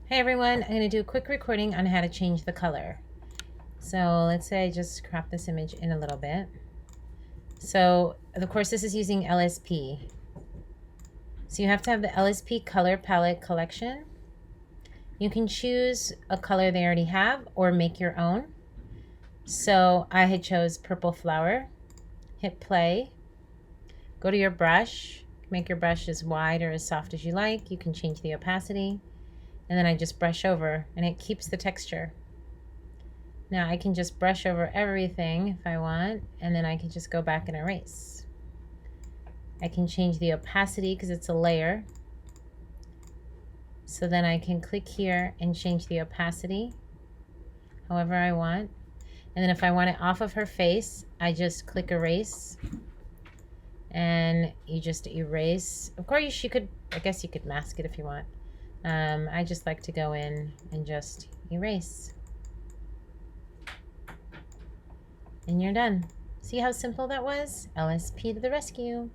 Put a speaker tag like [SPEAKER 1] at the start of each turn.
[SPEAKER 1] Hey everyone, I'm going to do a quick recording on how to change the color. So let's say I just crop this image in a little bit. So of course this is using LSP. So you have to have the LSP color palette collection. You can choose a color they already have or make your own. So I had chose purple flower. Hit play. Go to your brush. Make your brush as wide or as soft as you like. You can change the opacity. And then I just brush over and it keeps the texture. Now I can just brush over everything if I want, and then I can just go back and erase. I can change the opacity because it's a layer. So then I can click here and change the opacity however I want. And then if I want it off of her face, I just click erase. And you just erase. Of course you could, I guess you could mask it if you want. I just like to go in and just erase. And you're done. See how simple that was? LSP to the rescue.